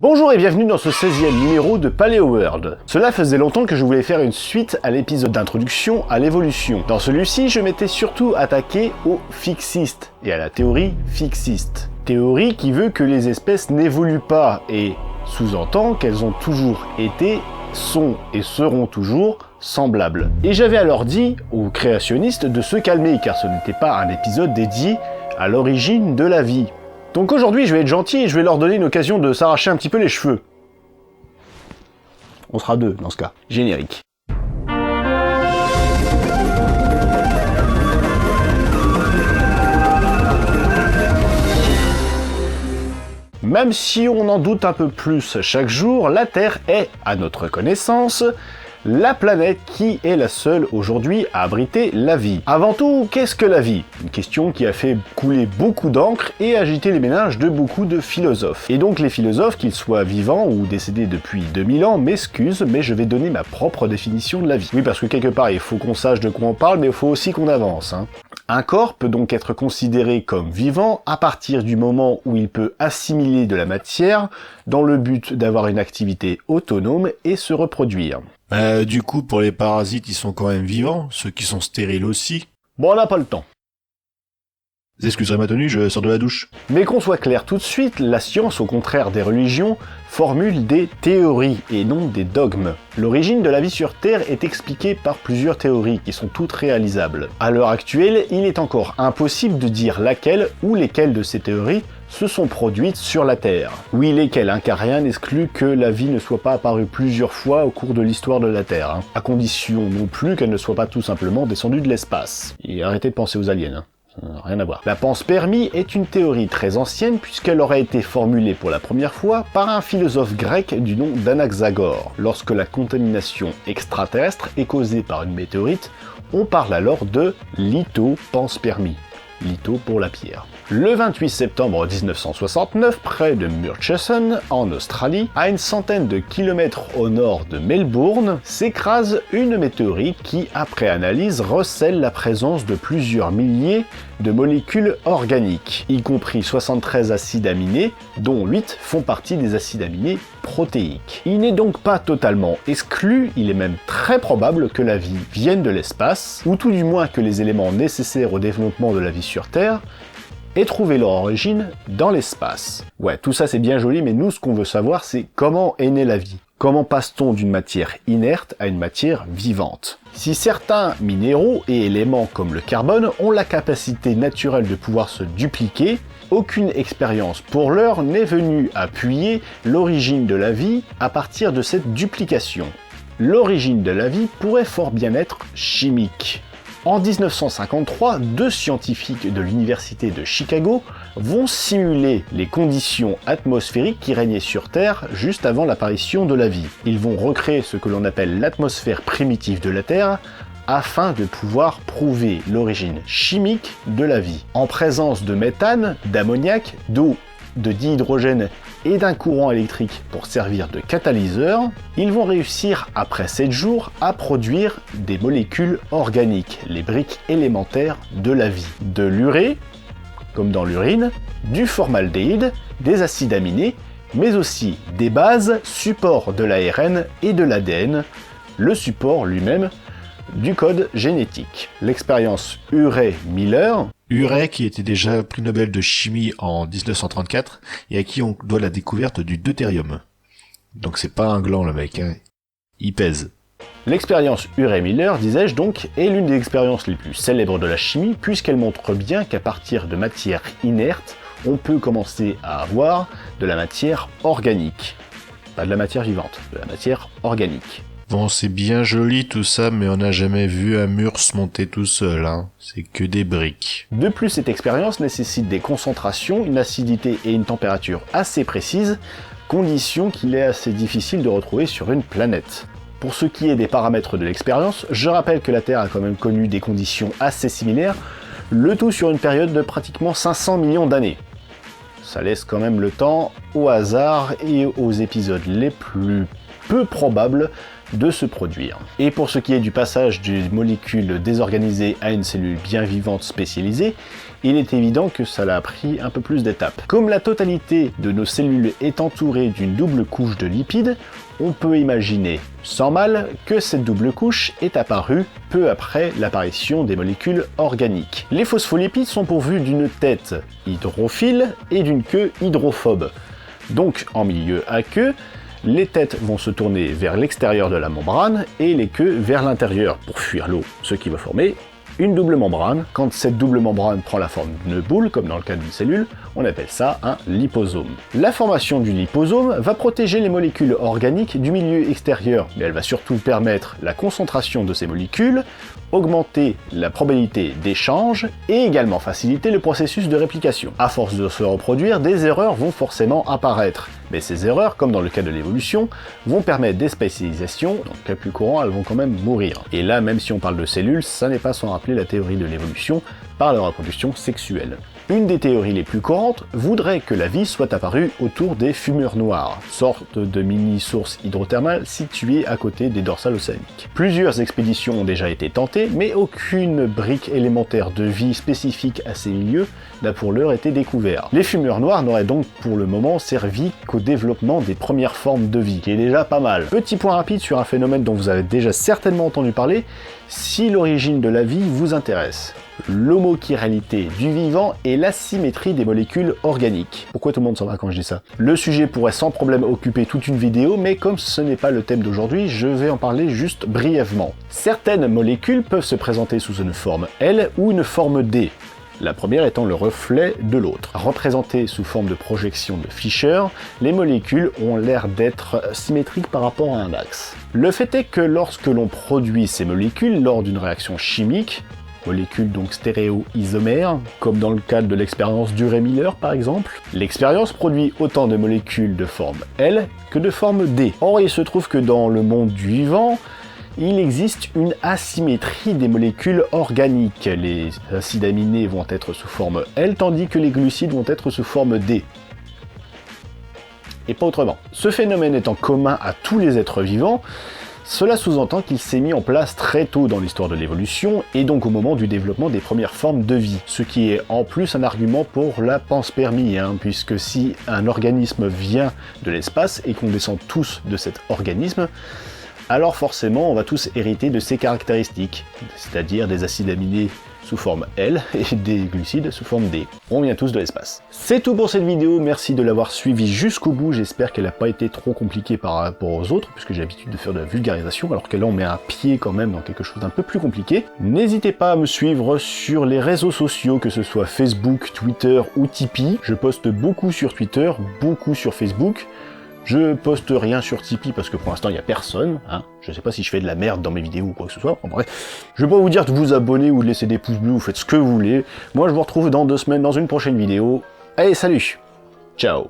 Bonjour et bienvenue dans ce 16e numéro de Paleo World. Cela faisait longtemps que je voulais faire une suite à l'épisode d'introduction à l'évolution. Dans celui-ci, je m'étais surtout attaqué aux fixistes et à la théorie fixiste. Théorie qui veut que les espèces n'évoluent pas et sous-entend qu'elles ont toujours été, sont et seront toujours semblables. Et j'avais alors dit aux créationnistes de se calmer car ce n'était pas un épisode dédié à l'origine de la vie. Donc aujourd'hui, je vais être gentil et je vais leur donner une occasion de s'arracher un petit peu les cheveux. On sera deux dans ce cas. Générique. Même si on en doute un peu plus chaque jour, la Terre est, à notre connaissance, la planète qui est la seule aujourd'hui à abriter la vie. Avant tout, qu'est-ce que la vie? Une question qui a fait couler beaucoup d'encre et agiter les méninges de beaucoup de philosophes. Et donc les philosophes, qu'ils soient vivants ou décédés depuis 2000 ans, m'excusent, mais je vais donner ma propre définition de la vie. Oui, parce que quelque part, il faut qu'on sache de quoi on parle, mais il faut aussi qu'on avance. Un corps peut donc être considéré comme vivant à partir du moment où il peut assimiler de la matière dans le but d'avoir une activité autonome et se reproduire. Du coup, pour les parasites, ils sont quand même vivants, ceux qui sont stériles aussi. Bon, on n'a pas le temps. Vous excuserez ma tenue, je sors de la douche. Mais qu'on soit clair tout de suite, la science, au contraire des religions, formule des théories et non des dogmes. L'origine de la vie sur Terre est expliquée par plusieurs théories qui sont toutes réalisables. À l'heure actuelle, il est encore impossible de dire laquelle ou lesquelles de ces théories se sont produites sur la Terre. Oui, lesquelles, car rien n'exclut que la vie ne soit pas apparue plusieurs fois au cours de l'histoire de la Terre, à condition non plus qu'elle ne soit pas tout simplement descendue de l'espace. Et arrêtez de penser aux aliens. Rien à voir. La panspermie est une théorie très ancienne puisqu'elle aurait été formulée pour la première fois par un philosophe grec du nom d'Anaxagore. Lorsque la contamination extraterrestre est causée par une météorite, on parle alors de lithopanspermie. Litho pour la pierre. Le 28 septembre 1969, près de Murchison, en Australie, à une centaine de kilomètres au nord de Melbourne, s'écrase une météorite qui, après analyse, recèle la présence de plusieurs milliers de molécules organiques, y compris 73 acides aminés, dont 8 font partie des acides aminés protéiques. Il n'est donc pas totalement exclu, il est même très probable que la vie vienne de l'espace, ou tout du moins que les éléments nécessaires au développement de la vie sur Terre aient trouvé leur origine dans l'espace. Ouais, tout ça c'est bien joli, mais nous ce qu'on veut savoir c'est comment est née la vie. Comment passe-t-on d'une matière inerte à une matière vivante? Si certains minéraux et éléments comme le carbone ont la capacité naturelle de pouvoir se dupliquer, aucune expérience pour l'heure n'est venue appuyer l'origine de la vie à partir de cette duplication. L'origine de la vie pourrait fort bien être chimique. En 1953, deux scientifiques de l'université de Chicago vont simuler les conditions atmosphériques qui régnaient sur Terre juste avant l'apparition de la vie. Ils vont recréer ce que l'on appelle l'atmosphère primitive de la Terre afin de pouvoir prouver l'origine chimique de la vie. En présence de méthane, d'ammoniac, d'eau, de dihydrogène et d'un courant électrique pour servir de catalyseur, ils vont réussir après 7 jours à produire des molécules organiques, les briques élémentaires de la vie. De l'urée, comme dans l'urine, du formaldéhyde, des acides aminés, mais aussi des bases, support de l'ARN et de l'ADN, le support lui-même du code génétique. L'expérience Urey-Miller, Urey, qui était déjà prix Nobel de chimie en 1934, et à qui on doit la découverte du deutérium. Donc c'est pas un gland le mec, il pèse. L'expérience Urey-Miller, disais-je donc, est l'une des expériences les plus célèbres de la chimie, puisqu'elle montre bien qu'à partir de matière inerte, on peut commencer à avoir de la matière organique. Pas de la matière vivante, de la matière organique. Bon, c'est bien joli tout ça, mais on n'a jamais vu un mur se monter tout seul, C'est que des briques. De plus, cette expérience nécessite des concentrations, une acidité et une température assez précises, conditions qu'il est assez difficile de retrouver sur une planète. Pour ce qui est des paramètres de l'expérience, je rappelle que la Terre a quand même connu des conditions assez similaires, le tout sur une période de pratiquement 500 millions d'années. Ça laisse quand même le temps au hasard et aux épisodes les plus peu probable de se produire. Et pour ce qui est du passage d'une molécule désorganisée à une cellule bien vivante spécialisée, il est évident que ça a pris un peu plus d'étapes. Comme la totalité de nos cellules est entourée d'une double couche de lipides, on peut imaginer, sans mal, que cette double couche est apparue peu après l'apparition des molécules organiques. Les phospholipides sont pourvus d'une tête hydrophile et d'une queue hydrophobe. Donc, en milieu aqueux, les têtes vont se tourner vers l'extérieur de la membrane et les queues vers l'intérieur pour fuir l'eau, ce qui va former une double membrane. Quand cette double membrane prend la forme d'une boule, comme dans le cas d'une cellule, on appelle ça un liposome. La formation du liposome va protéger les molécules organiques du milieu extérieur, mais elle va surtout permettre la concentration de ces molécules, augmenter la probabilité d'échange et également faciliter le processus de réplication. À force de se reproduire, des erreurs vont forcément apparaître. Mais ces erreurs, comme dans le cas de l'évolution, vont permettre des spécialisations, dans le cas plus courant, elles vont quand même mourir. Et là, même si on parle de cellules, ça n'est pas sans rappeler la théorie de l'évolution par la reproduction sexuelle. Une des théories les plus courantes voudrait que la vie soit apparue autour des fumeurs noirs, sorte de mini-sources hydrothermales situées à côté des dorsales océaniques. Plusieurs expéditions ont déjà été tentées, mais aucune brique élémentaire de vie spécifique à ces milieux n'a pour l'heure été découverte. Les fumeurs noirs n'auraient donc pour le moment servi qu'au développement des premières formes de vie, qui est déjà pas mal. Petit point rapide sur un phénomène dont vous avez déjà certainement entendu parler, si l'origine de la vie vous intéresse. L'homochiralité du vivant et l'asymétrie des molécules organiques. Pourquoi tout le monde s'en va quand je dis ça? Le sujet pourrait sans problème occuper toute une vidéo, mais comme ce n'est pas le thème d'aujourd'hui, je vais en parler juste brièvement. Certaines molécules peuvent se présenter sous une forme L ou une forme D. La première étant le reflet de l'autre. Représentées sous forme de projection de Fischer, les molécules ont l'air d'être symétriques par rapport à un axe. Le fait est que lorsque l'on produit ces molécules lors d'une réaction chimique, molécules donc stéréoisomères, comme dans le cadre de l'expérience d'Urey-Miller par exemple, l'expérience produit autant de molécules de forme L que de forme D. Or, il se trouve que dans le monde du vivant, il existe une asymétrie des molécules organiques. Les acides aminés vont être sous forme L, tandis que les glucides vont être sous forme D. Et pas autrement. Ce phénomène étant commun à tous les êtres vivants, cela sous-entend qu'il s'est mis en place très tôt dans l'histoire de l'évolution, et donc au moment du développement des premières formes de vie. Ce qui est en plus un argument pour la panspermie, puisque si un organisme vient de l'espace et qu'on descend tous de cet organisme, alors forcément on va tous hériter de ces caractéristiques, c'est-à-dire des acides aminés sous forme L et des glucides sous forme D. On vient tous de l'espace. C'est tout pour cette vidéo, merci de l'avoir suivi jusqu'au bout, j'espère qu'elle n'a pas été trop compliquée par rapport aux autres, puisque j'ai l'habitude de faire de la vulgarisation, alors que là on met un pied quand même dans quelque chose d'un peu plus compliqué. N'hésitez pas à me suivre sur les réseaux sociaux, que ce soit Facebook, Twitter ou Tipeee. Je poste beaucoup sur Twitter, beaucoup sur Facebook. Je poste rien sur Tipeee parce que pour l'instant il n'y a personne, Je sais pas si je fais de la merde dans mes vidéos ou quoi que ce soit, bref. Je vais pas vous dire de vous abonner ou de laisser des pouces bleus, vous faites ce que vous voulez. Moi je vous retrouve dans 2 semaines dans une prochaine vidéo. Allez, salut! Ciao!